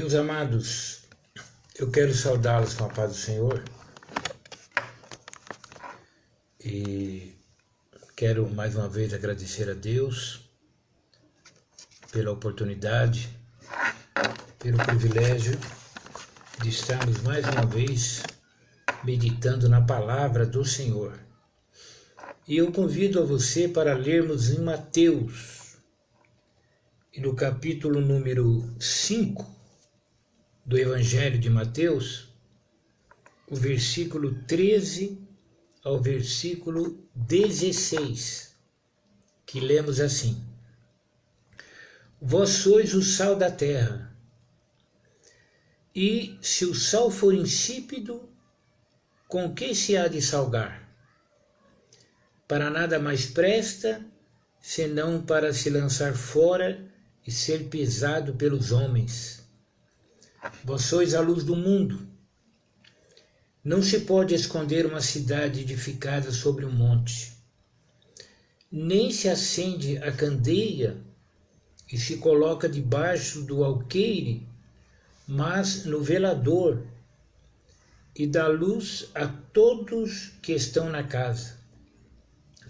Meus amados, eu quero saudá-los com a paz do Senhor e quero mais uma vez agradecer a Deus pela oportunidade, pelo privilégio de estarmos mais uma vez meditando na palavra do Senhor. E eu convido a você para lermos em Mateus, e no capítulo número 5 do Evangelho de Mateus, o versículo 13 ao versículo 16, que lemos assim: Vós sois o sal da terra, e se o sal for insípido, com que se há de salgar? Para nada mais presta, senão para se lançar fora e ser pisado pelos homens. Vós sois a luz do mundo. Não se pode esconder uma cidade edificada sobre um monte. Nem se acende a candeia e se coloca debaixo do alqueire, mas no velador, e dá luz a todos que estão na casa.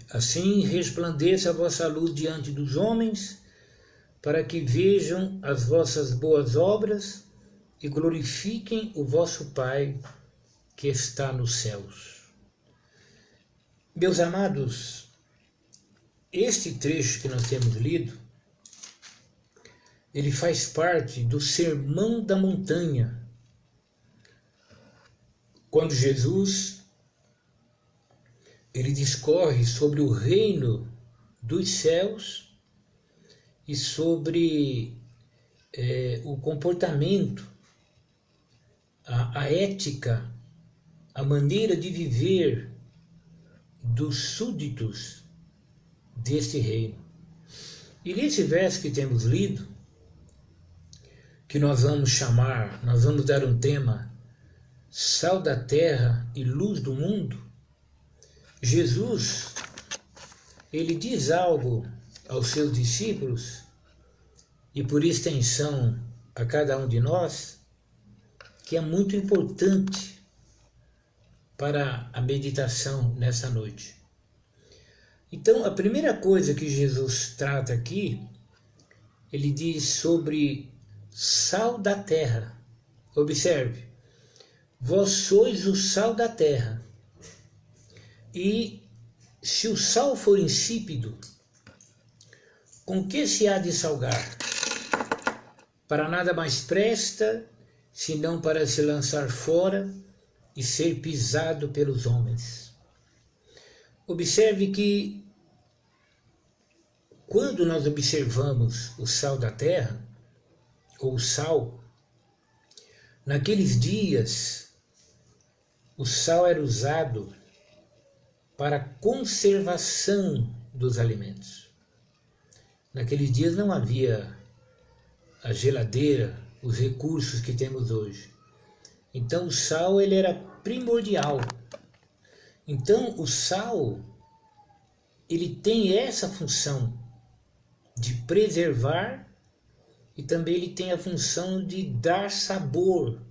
Assim resplandeça a vossa luz diante dos homens, para que vejam as vossas boas obras e glorifiquem o vosso Pai que está nos céus. Meus amados, este trecho que nós temos lido, ele faz parte do Sermão da Montanha, quando Jesus ele discorre sobre o reino dos céus e sobre o comportamento, a ética, a maneira de viver dos súditos deste reino. E nesse verso que temos lido, que nós vamos dar um tema, sal da terra e luz do mundo, Jesus, ele diz algo aos seus discípulos, e por extensão a cada um de nós, que é muito importante para a meditação nessa noite. Então, a primeira coisa que Jesus trata aqui, ele diz sobre sal da terra. Observe, vós sois o sal da terra, e se o sal for insípido, com que se há de salgar? Para nada mais presta, senão para se lançar fora e ser pisado pelos homens. Observe que, quando nós observamos o sal da terra, ou o sal, naqueles dias, o sal era usado para a conservação dos alimentos. Naqueles dias não havia a geladeira, os recursos que temos hoje. Então o sal ele era primordial. Então o sal ele tem essa função de preservar e também ele tem a função de dar sabor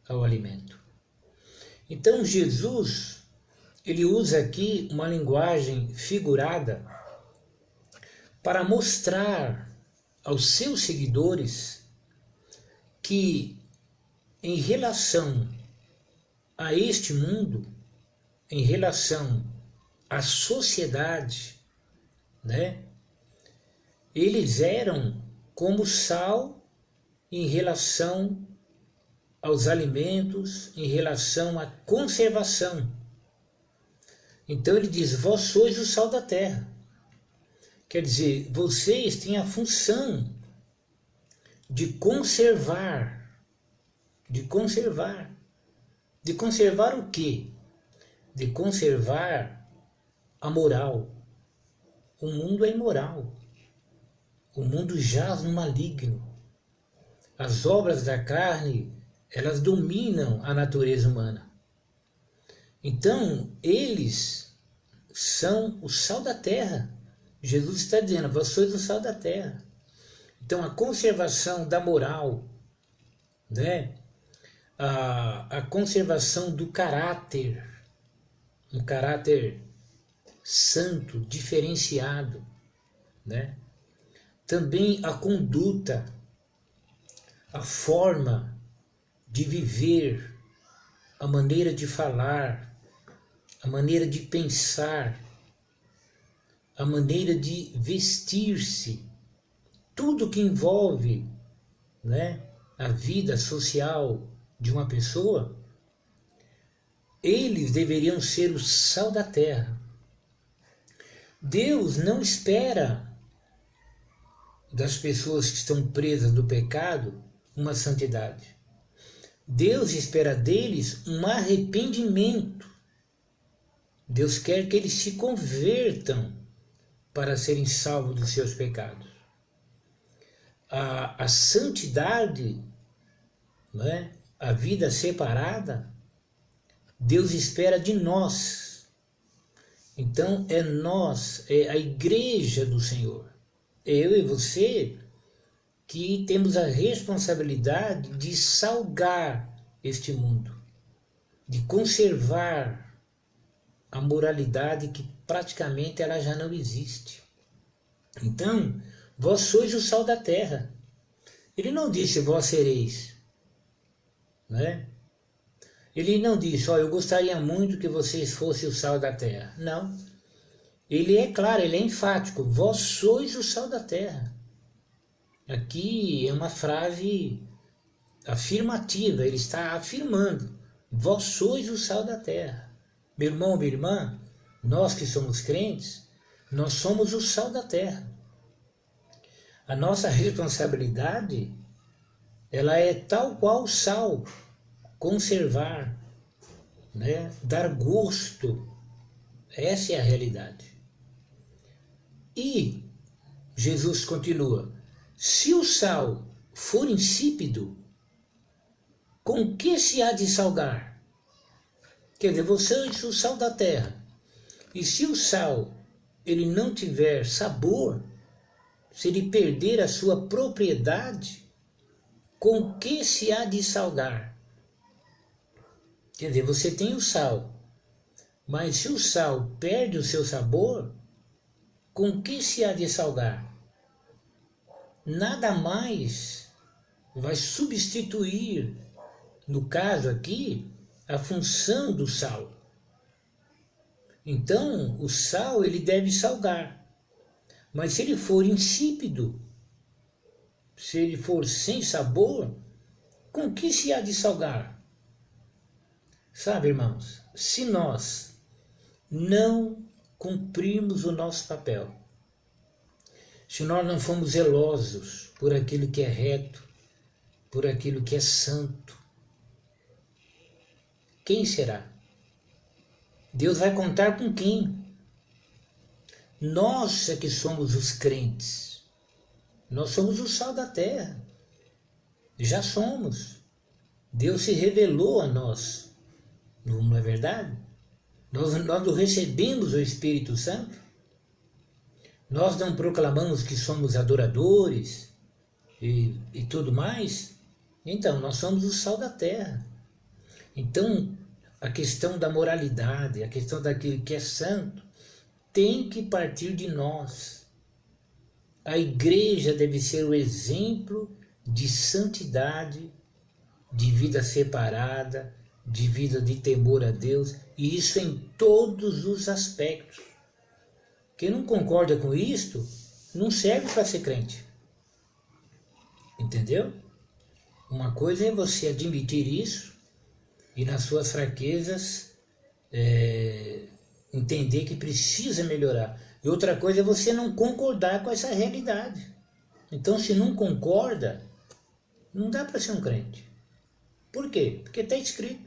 ao alimento. Então Jesus ele usa aqui uma linguagem figurada para mostrar aos seus seguidores que, em relação a este mundo, em relação à sociedade, eles eram como sal em relação aos alimentos, em relação à conservação. Então ele diz, vós sois o sal da terra. Quer dizer, vocês têm a função de conservar. De conservar o quê? De conservar a moral. O mundo é imoral. O mundo jaz no maligno. As obras da carne, elas dominam a natureza humana. Então, eles são o sal da terra. Jesus está dizendo, vós sois o sal da terra. Então, a conservação da moral, né? A conservação do caráter, um caráter santo, diferenciado, né? Também a conduta, a forma de viver, a maneira de falar, a maneira de pensar, a maneira de vestir-se, tudo que envolve, né, a vida social de uma pessoa, eles deveriam ser o sal da terra. Deus não espera das pessoas que estão presas no pecado uma santidade. Deus espera deles um arrependimento. Deus quer que eles se convertam para serem salvos dos seus pecados. A santidade, né, a vida separada, Deus espera de nós. Então é nós, é a igreja do Senhor, eu e você, que temos a responsabilidade de salgar este mundo, de conservar a moralidade que praticamente ela já não existe. Então, vós sois o sal da terra. Ele não disse vós sereis, né? Ele não disse, eu gostaria muito que vocês fossem o sal da terra. Não. Ele é claro, ele é enfático. Vós sois o sal da terra. Aqui é uma frase afirmativa. Ele está afirmando. Vós sois o sal da terra. Meu irmão, minha irmã, nós que somos crentes, nós somos o sal da terra. A nossa responsabilidade, ela é tal qual o sal. Conservar, né? Dar gosto, essa é a realidade. E Jesus continua, se o sal for insípido, com que se há de salgar? Quer dizer, você é o sal da terra, e se o sal ele não tiver sabor, se ele perder a sua propriedade, com que se há de salgar? Quer dizer, você tem o sal, mas se o sal perde o seu sabor, com que se há de salgar? Nada mais vai substituir, no caso aqui, a função do sal. Então, o sal ele deve salgar, mas se ele for insípido, se ele for sem sabor, com que se há de salgar? Sabe, irmãos, se nós não cumprirmos o nosso papel, se nós não formos zelosos por aquilo que é reto, por aquilo que é santo, quem será? Deus vai contar com quem? Nós é que somos os crentes, nós somos o sal da terra, já somos. Deus se revelou a nós. Não é verdade? Nós não recebemos o Espírito Santo? Nós não proclamamos que somos adoradores e tudo mais? Então, nós somos o sal da terra. Então, a questão da moralidade, a questão daquilo que é santo, tem que partir de nós. A igreja deve ser o exemplo de santidade, de vida separada, de vida de temor a Deus, e isso em todos os aspectos. Quem não concorda com isto, não serve para ser crente. Entendeu? Uma coisa é você admitir isso, e nas suas fraquezas, entender que precisa melhorar. E outra coisa é você não concordar com essa realidade. Então, se não concorda, não dá para ser um crente. Por quê? Porque está escrito.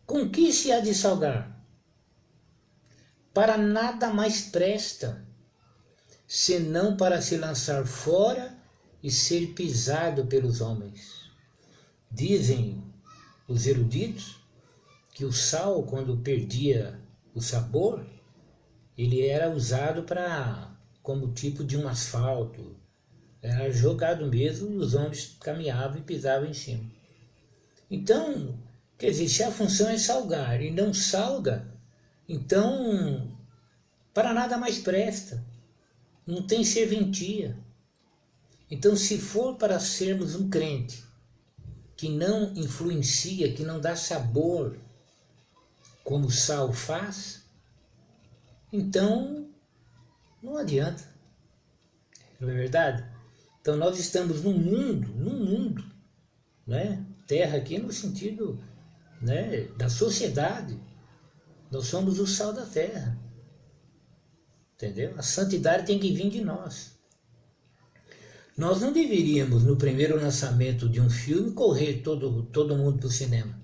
Com que se há de salgar? Para nada mais presta, senão para se lançar fora e ser pisado pelos homens. Dizem os eruditos que o sal, quando perdia o sabor, ele era usado como tipo de um asfalto, Era jogado mesmo e os homens caminhavam e pisavam em cima. Então, quer dizer, se a função é salgar e não salga, então para nada mais presta. Não tem serventia. Então, se for para sermos um crente que não influencia, que não dá sabor, como o sal faz, então não adianta. Não é verdade? Então nós estamos num mundo, né? Terra aqui no sentido, né, da sociedade. Nós somos o sal da terra. Entendeu? A santidade tem que vir de nós. Nós não deveríamos, no primeiro lançamento de um filme, correr todo mundo para o cinema.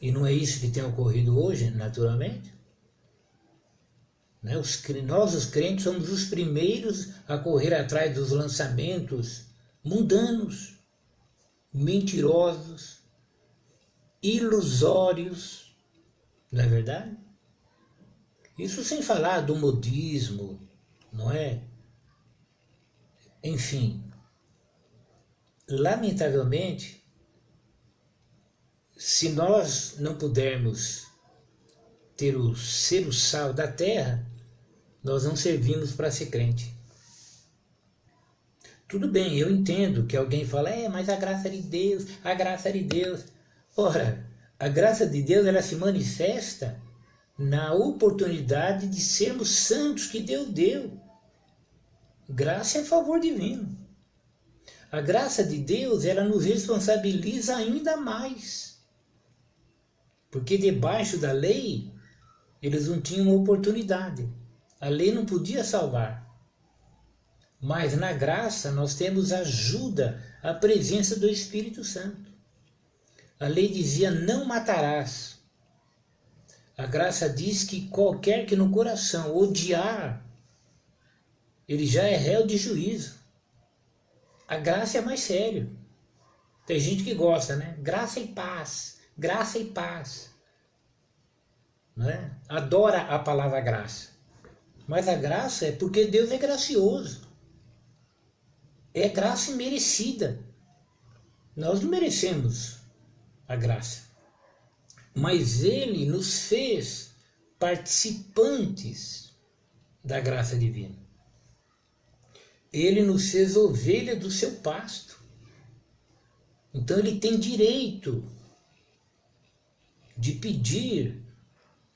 E não é isso que tem ocorrido hoje, naturalmente. Né? Nós, os crentes, somos os primeiros a correr atrás dos lançamentos mundanos, mentirosos, ilusórios. Não é verdade? Isso sem falar do modismo, não é? Enfim, lamentavelmente, se nós não pudermos ser o sal da terra, nós não servimos para ser crente. Tudo bem, eu entendo que alguém fala, mas a graça de Deus, a graça de Deus. Ora, a graça de Deus, ela se manifesta na oportunidade de sermos santos que Deus deu. Graça é favor divino. A graça de Deus, ela nos responsabiliza ainda mais. Porque debaixo da lei, eles não tinham oportunidade. A lei não podia salvar. Mas na graça nós temos ajuda, a presença do Espírito Santo. A lei dizia, não matarás. A graça diz que qualquer que no coração odiar, ele já é réu de juízo. A graça é mais sério. Tem gente que gosta, né? Graça e paz, graça e paz. Não é? Adora a palavra graça. Mas a graça é porque Deus é gracioso. É graça imerecida. Nós não merecemos a graça. Mas Ele nos fez participantes da graça divina. Ele nos fez ovelha do seu pasto. Então ele tem direito de pedir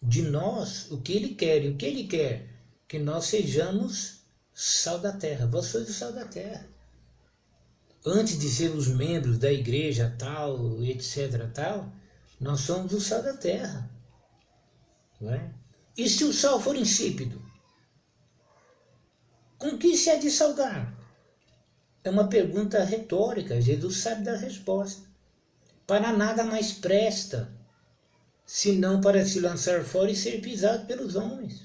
de nós o que ele quer. E o que ele quer? Que nós sejamos sal da terra. Vós sois o sal da terra. Antes de sermos membros da igreja tal, etc. tal, nós somos o sal da terra. Não é? E se o sal for insípido? Com que se há de salgar? É uma pergunta retórica, Jesus sabe da resposta. Para nada mais presta, senão para se lançar fora e ser pisado pelos homens.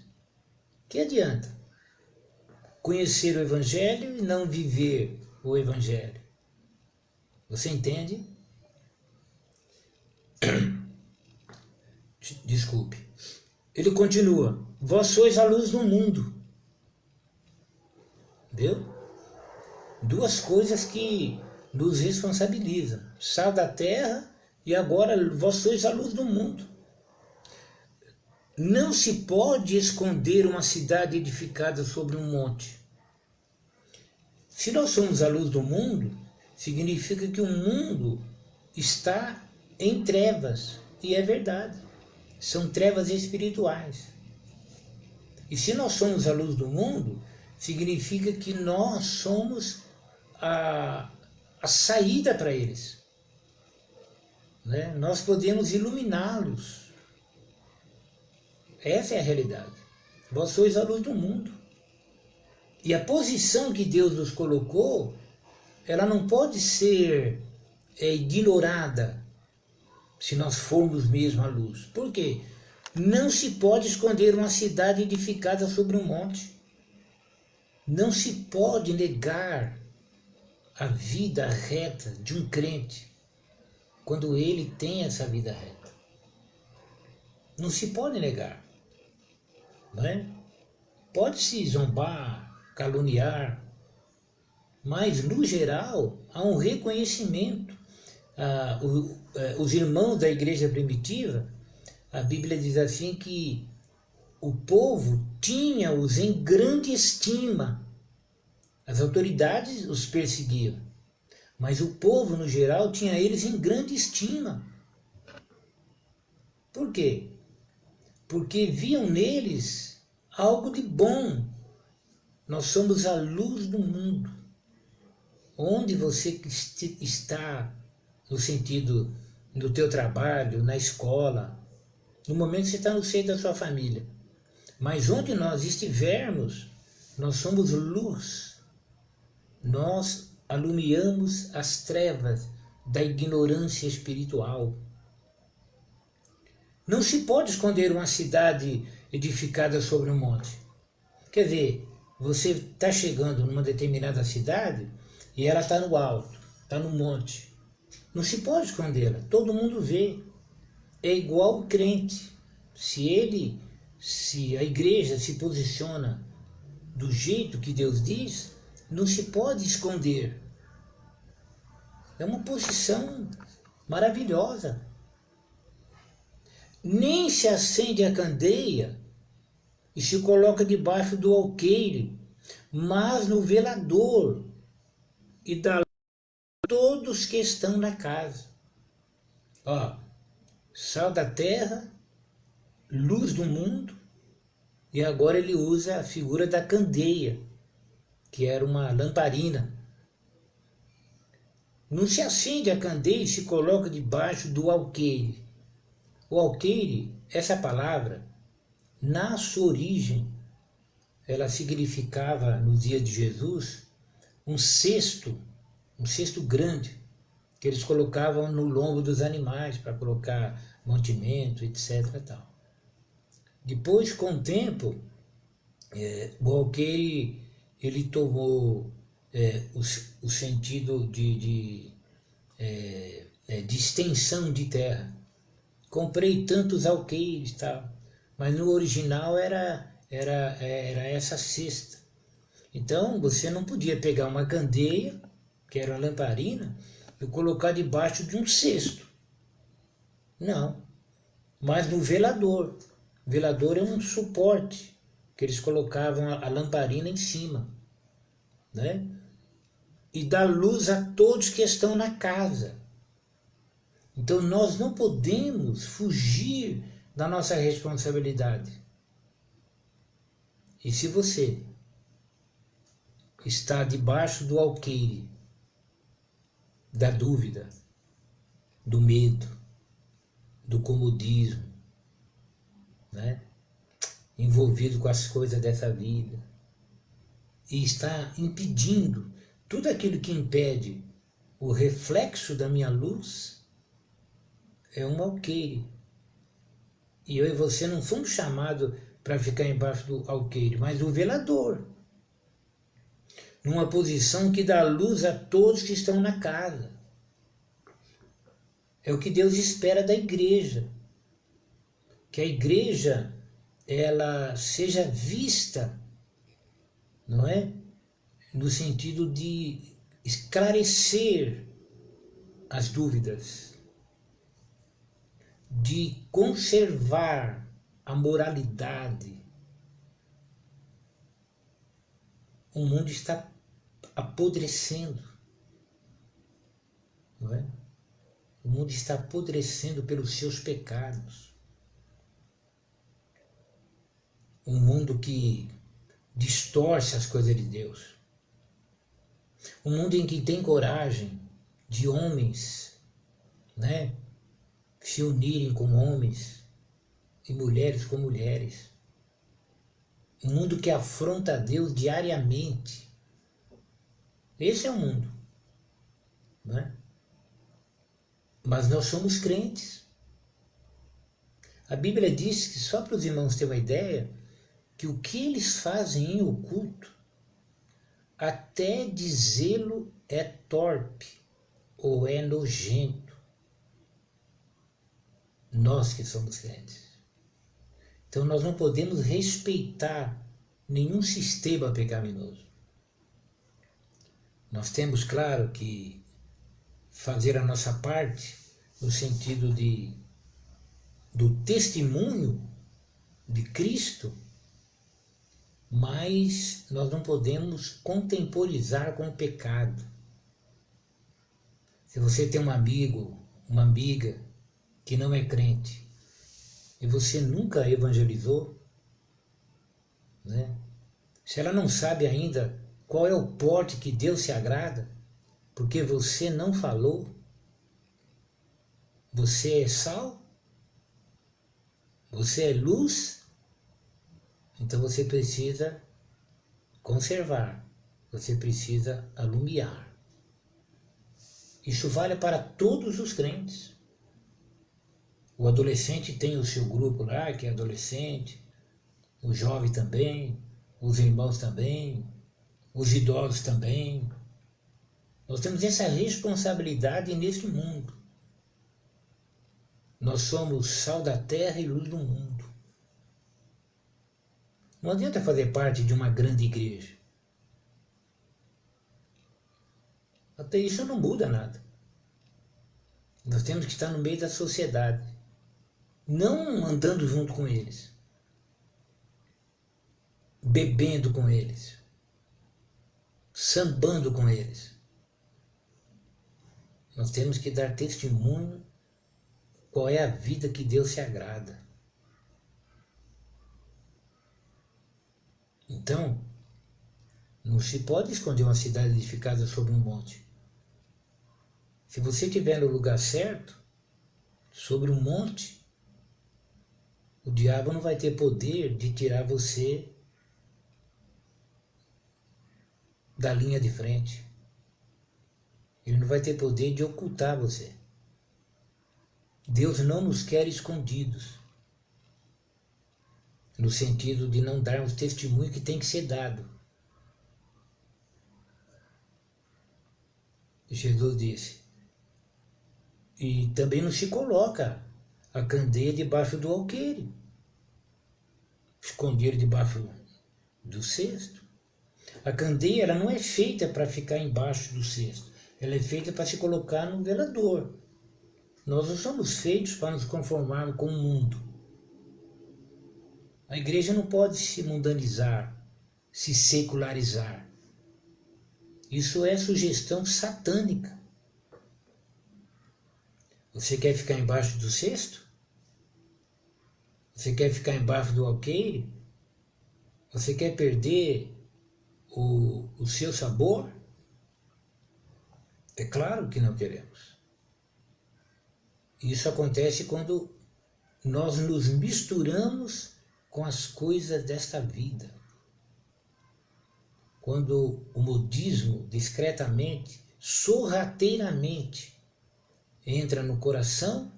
Que adianta? Conhecer o Evangelho e não viver o Evangelho. Você entende? Desculpe. Ele continua, vós sois a luz do mundo. Viu? Duas coisas que nos responsabilizam. Sal da terra e agora vós sois a luz do mundo. Não se pode esconder uma cidade edificada sobre um monte. Se nós somos a luz do mundo, significa que o mundo está em trevas. E é verdade. São trevas espirituais. E se nós somos a luz do mundo, significa que nós somos a saída para eles. Né? Nós podemos iluminá-los. Essa é a realidade. Vós sois a luz do mundo. E a posição que Deus nos colocou, ela não pode ser ignorada se nós formos mesmo a luz. Por quê? Não se pode esconder uma cidade edificada sobre um monte. Não se pode negar a vida reta de um crente quando ele tem essa vida reta. Não se pode negar. Não é? Pode-se zombar, caluniar, mas no geral há um reconhecimento. Os irmãos da igreja primitiva, a Bíblia diz assim que o povo tinha-os em grande estima. As autoridades os perseguiam, mas o povo no geral tinha eles em grande estima. Por quê? Porque viam neles algo de bom. Nós somos a luz do mundo. Onde você está, no sentido do teu trabalho, na escola, no momento que você está no seio da sua família. Mas onde nós estivermos, nós somos luz. Nós alumiamos as trevas da ignorância espiritual. Não se pode esconder uma cidade edificada sobre um monte. Quer dizer, você está chegando numa determinada cidade e ela está no alto, está no monte. Não se pode escondê-la, todo mundo vê. É igual o crente. Se a igreja se posiciona do jeito que Deus diz, não se pode esconder. É uma posição maravilhosa. Nem se acende a candeia e se coloca debaixo do alqueire, mas no velador, e dá todos que estão na casa. Ó, sal da terra, luz do mundo, e agora ele usa a figura da candeia, que era uma lamparina. Não se acende a candeia e se coloca debaixo do alqueire. O alqueire, essa palavra, na sua origem, ela significava, no dia de Jesus, um cesto grande, que eles colocavam no lombo dos animais, para colocar mantimento, etc. Tal. Depois, com o tempo, o alqueire ele tomou o sentido de extensão de terra. Comprei tantos alqueires, tal, mas no original era essa cesta. Então você não podia pegar uma candeia, que era uma lamparina, e colocar debaixo de um cesto. Não. Mas no velador. O velador é um suporte que eles colocavam a lamparina em cima, né? E dá luz a todos que estão na casa. Então nós não podemos fugir da nossa responsabilidade. E se você está debaixo do alqueire da dúvida, do medo, do comodismo, né? Envolvido com as coisas dessa vida, e está impedindo tudo aquilo que impede o reflexo da minha luz, é um alqueire. E eu e você não fomos chamados para ficar embaixo do alqueire, mas do velador. Numa posição que dá luz a todos que estão na casa. É o que Deus espera da igreja. Que a igreja ela seja vista, não é? No sentido de esclarecer as dúvidas, de conservar a moralidade. O mundo está apodrecendo, não é? O mundo está apodrecendo pelos seus pecados. Um mundo que distorce as coisas de Deus. Um mundo em que tem coragem de homens, né, se unirem com homens e mulheres com mulheres. Um mundo que afronta a Deus diariamente. Esse é o mundo, né? Mas nós somos crentes. A Bíblia diz que, só para os irmãos terem uma ideia, que o que eles fazem em oculto, até dizê-lo é torpe ou é nojento. Nós que somos crentes. Então nós não podemos respeitar nenhum sistema pecaminoso. Nós temos, claro, que fazer a nossa parte no sentido do testemunho de Cristo, mas nós não podemos contemporizar com o pecado. Se você tem um amigo, uma amiga que não é crente e você nunca evangelizou, né? Se ela não sabe ainda qual é o porte que Deus se agrada, porque você não falou, você é sal, você é luz, então você precisa conservar, você precisa alumiar. Isso vale para todos os crentes. O adolescente tem o seu grupo lá, que é adolescente, o jovem também, os irmãos também, os idosos também. Nós temos essa responsabilidade neste mundo. Nós somos sal da terra e luz do mundo. Não adianta fazer parte de uma grande igreja. Até isso não muda nada. Nós temos que estar no meio da sociedade, não andando junto com eles, bebendo com eles, sambando com eles. Nós temos que dar testemunho qual é a vida que Deus se agrada. Então, não se pode esconder uma cidade edificada sobre um monte. Se você estiver no lugar certo, sobre um monte, o diabo não vai ter poder de tirar você da linha de frente. Ele não vai ter poder de ocultar você. Deus não nos quer escondidos, no sentido de não darmos testemunho que tem que ser dado. Jesus disse, e também não se coloca a candeia debaixo do alqueire, esconder debaixo do cesto. A candeia ela não é feita para ficar embaixo do cesto, ela é feita para se colocar no velador. Nós não somos feitos para nos conformarmos com o mundo. A igreja não pode se mundanizar, se secularizar. Isso é sugestão satânica. Você quer ficar embaixo do cesto? Você quer ficar embaixo do alqueire? Você quer perder o seu sabor? É claro que não queremos. Isso acontece quando nós nos misturamos com as coisas desta vida. Quando o modismo discretamente, sorrateiramente, entra no coração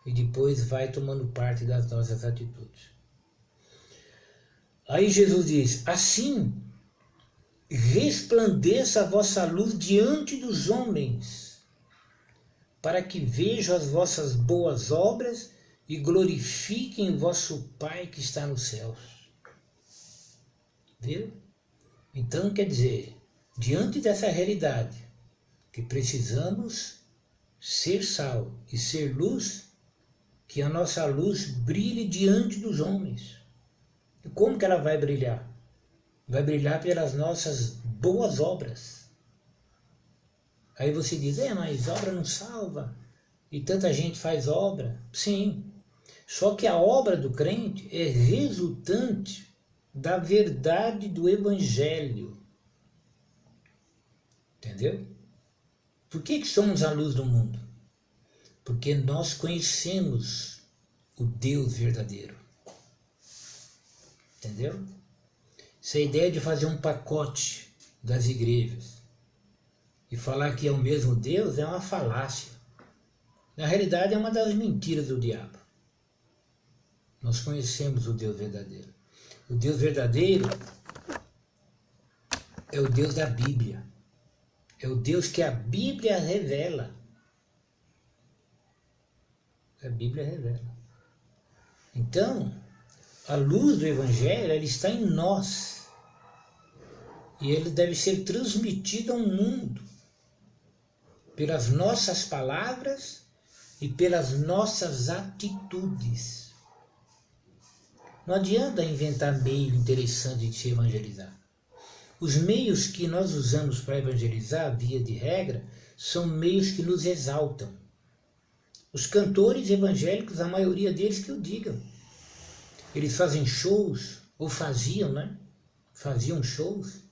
e depois vai tomando parte das nossas atitudes. Aí Jesus diz, assim resplandeça a vossa luz diante dos homens, para que vejam as vossas boas obras e glorifiquem vosso Pai que está nos céus. Viu? Então, quer dizer, diante dessa realidade, que precisamos ser sal e ser luz, que a nossa luz brilhe diante dos homens. E como que ela vai brilhar? Vai brilhar pelas nossas boas obras. Aí você diz, mas obra não salva, e tanta gente faz obra. Sim, só que a obra do crente é resultante da verdade do Evangelho. Entendeu? Por que somos a luz do mundo? Porque nós conhecemos o Deus verdadeiro. Entendeu? Essa ideia de fazer um pacote das igrejas e falar que é o mesmo Deus é uma falácia. Na realidade é uma das mentiras do diabo. Nós conhecemos o Deus verdadeiro. O Deus verdadeiro é o Deus da Bíblia. É o Deus que a Bíblia revela. A Bíblia revela. Então, a luz do Evangelho ela está em nós. E ele deve ser transmitido ao mundo pelas nossas palavras e pelas nossas atitudes. Não adianta inventar meio interessante de se evangelizar. Os meios que nós usamos para evangelizar, via de regra, são meios que nos exaltam. Os cantores evangélicos, a maioria deles que o digam, eles fazem shows, ou faziam, né? Faziam shows,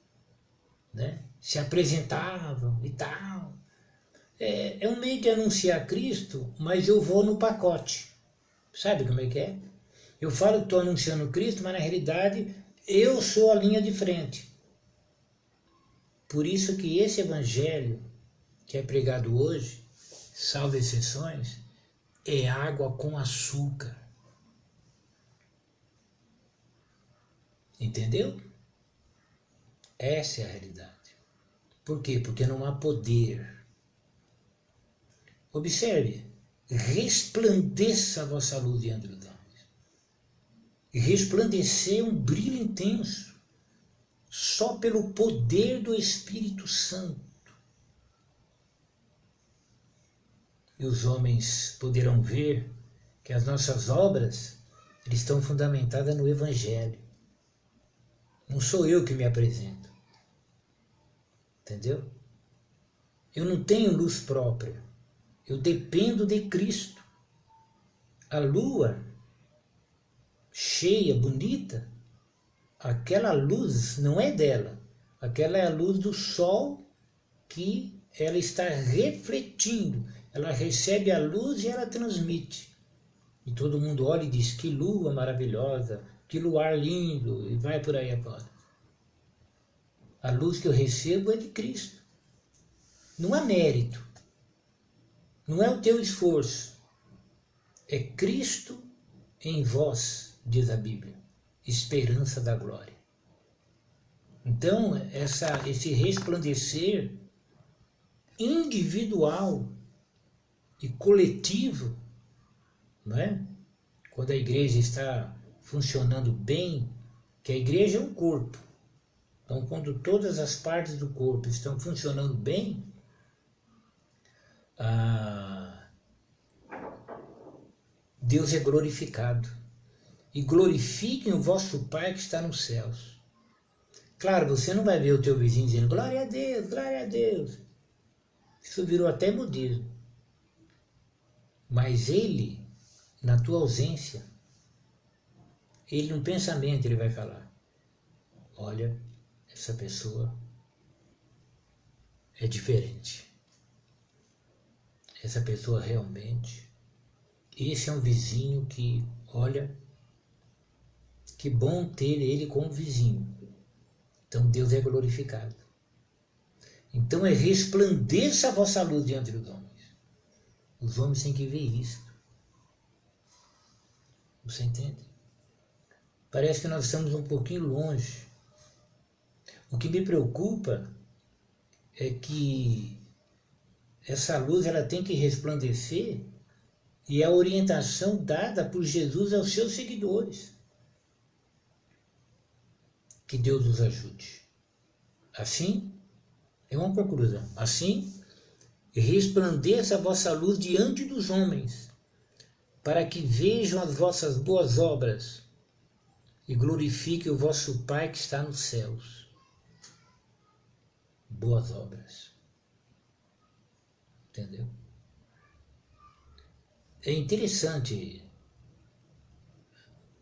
né? Se apresentavam e tal. É um meio de anunciar Cristo, mas eu vou no pacote. Sabe como é que é? Eu falo que estou anunciando Cristo, mas na realidade eu sou a linha de frente. Por isso que esse evangelho que é pregado hoje, salvo exceções, é água com açúcar. Entendeu? Essa é a realidade. Por quê? Porque não há poder. Observe, resplandeça a vossa luz diante dos homens. Resplandecer um brilho intenso, só pelo poder do Espírito Santo. E os homens poderão ver que as nossas obras estão fundamentadas no Evangelho. Não sou eu que me apresento. Entendeu? Eu não tenho luz própria. Eu dependo de Cristo. A lua cheia, bonita, aquela luz não é dela. Aquela é a luz do sol que ela está refletindo. Ela recebe a luz e ela transmite. E todo mundo olha e diz, que lua maravilhosa, que luar lindo, e vai por aí afora. A luz que eu recebo é de Cristo. Não há mérito. Não é o teu esforço. É Cristo em vós, diz a Bíblia. Esperança da glória. Então, esse resplandecer individual e coletivo, não é? Quando a igreja está funcionando bem, que a igreja é um corpo. Então, quando todas as partes do corpo estão funcionando bem, Deus é glorificado. E glorifiquem o vosso Pai que está nos céus. Claro, você não vai ver o teu vizinho dizendo glória a Deus, glória a Deus. Isso virou até modismo. Mas ele, na tua ausência, ele no pensamento ele vai falar, olha, essa pessoa é diferente. Essa pessoa realmente, esse é um vizinho que, olha, que bom ter ele como vizinho. Então Deus é glorificado. Então resplandeça a vossa luz diante dos homens. Os homens têm que ver isso. Você entende? Parece que nós estamos um pouquinho longe. O que me preocupa é que essa luz ela tem que resplandecer e é a orientação dada por Jesus aos seus seguidores. Que Deus nos ajude. Assim, é uma conclusão. Assim, resplandeça a vossa luz diante dos homens, para que vejam as vossas boas obras e glorifiquem o vosso Pai que está nos céus. Boas obras. Entendeu? É interessante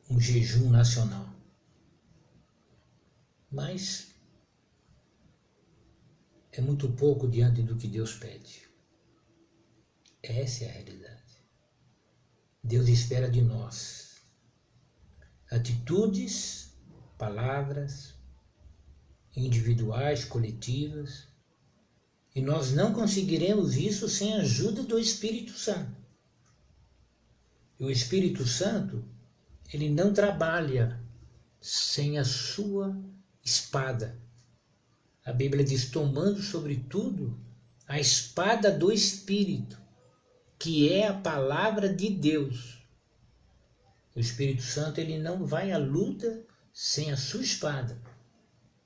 um jejum nacional, mas é muito pouco diante do que Deus pede. Essa é a realidade. Deus espera de nós atitudes, palavras, individuais, coletivas, e nós não conseguiremos isso sem a ajuda do Espírito Santo. E o Espírito Santo, ele não trabalha sem a sua espada. A Bíblia diz, tomando sobretudo a espada do Espírito, que é a palavra de Deus. O Espírito Santo ele não vai à luta sem a sua espada.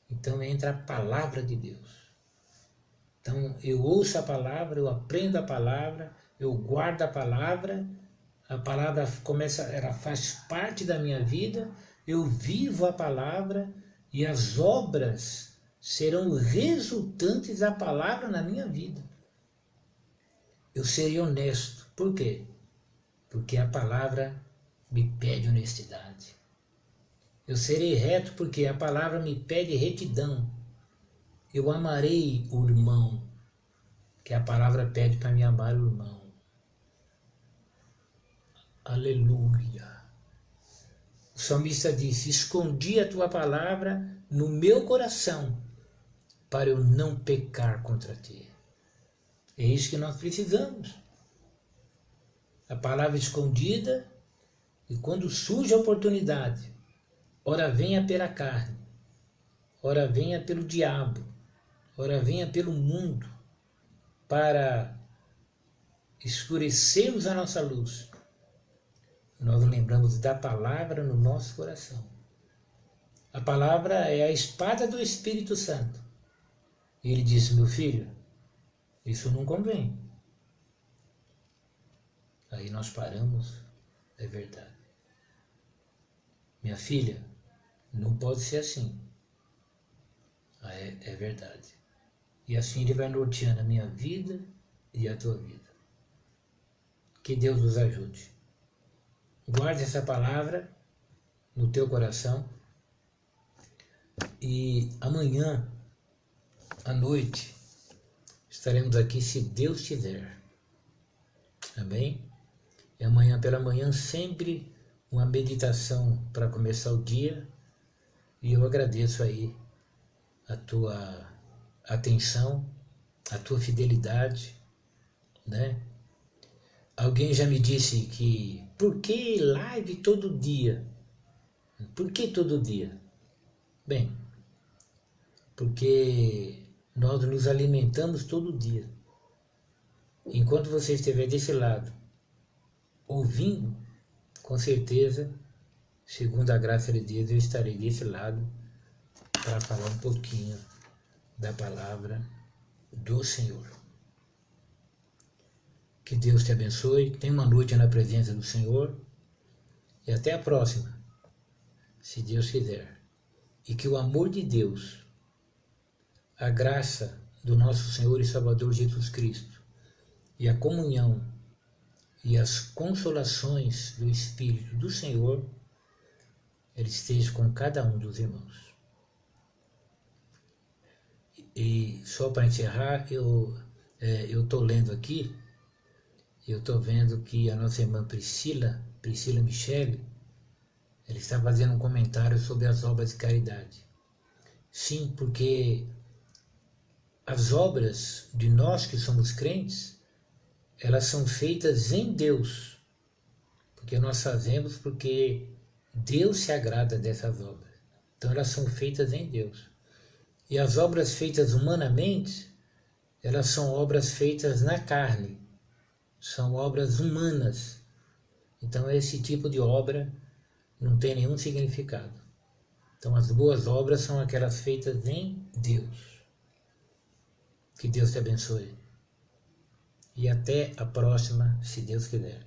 Então entra a palavra de Deus. Então eu ouço a palavra, eu aprendo a palavra, eu guardo a palavra começa, ela faz parte da minha vida, eu vivo a palavra e as obras serão resultantes da palavra na minha vida. Eu serei honesto. Por quê? Porque a palavra me pede honestidade. Eu serei reto porque a palavra me pede retidão. Eu amarei o irmão, que a palavra pede para me amar o irmão. Aleluia. O salmista disse: escondi a tua palavra no meu coração, para eu não pecar contra ti. É isso que nós precisamos. A palavra escondida, e quando surge a oportunidade, ora venha pela carne, ora venha pelo diabo, ora venha pelo mundo, para escurecermos a nossa luz, nós lembramos da palavra no nosso coração. A palavra é a espada do Espírito Santo. E ele disse: meu filho, isso não convém. Aí nós paramos, é verdade. Minha filha, não pode ser assim. É verdade. E assim ele vai norteando a minha vida e a tua vida. Que Deus nos ajude. Guarde essa palavra no teu coração. E amanhã, à noite, estaremos aqui se Deus quiser. Amém? E amanhã pela manhã sempre uma meditação para começar o dia. E eu agradeço aí a tua atenção, a tua fidelidade, né? Alguém já me disse que, por que live todo dia? Por que todo dia? Bem, porque nós nos alimentamos todo dia. Enquanto você estiver desse lado, ouvindo, com certeza, segundo a graça de Deus, eu estarei desse lado para falar um pouquinho da palavra do Senhor. Que Deus te abençoe, tenha uma noite na presença do Senhor e até a próxima, se Deus quiser. E que o amor de Deus, a graça do nosso Senhor e Salvador Jesus Cristo e a comunhão e as consolações do Espírito do Senhor, ele esteja com cada um dos irmãos. E só para encerrar, eu estou lendo aqui, eu estou vendo que a nossa irmã Priscila Michele, ela está fazendo um comentário sobre as obras de caridade. Sim, porque as obras de nós que somos crentes, elas são feitas em Deus, porque nós fazemos porque Deus se agrada dessas obras. Então elas são feitas em Deus. E as obras feitas humanamente, elas são obras feitas na carne, são obras humanas. Então esse tipo de obra não tem nenhum significado. Então as boas obras são aquelas feitas em Deus. Que Deus te abençoe. E até a próxima, se Deus quiser.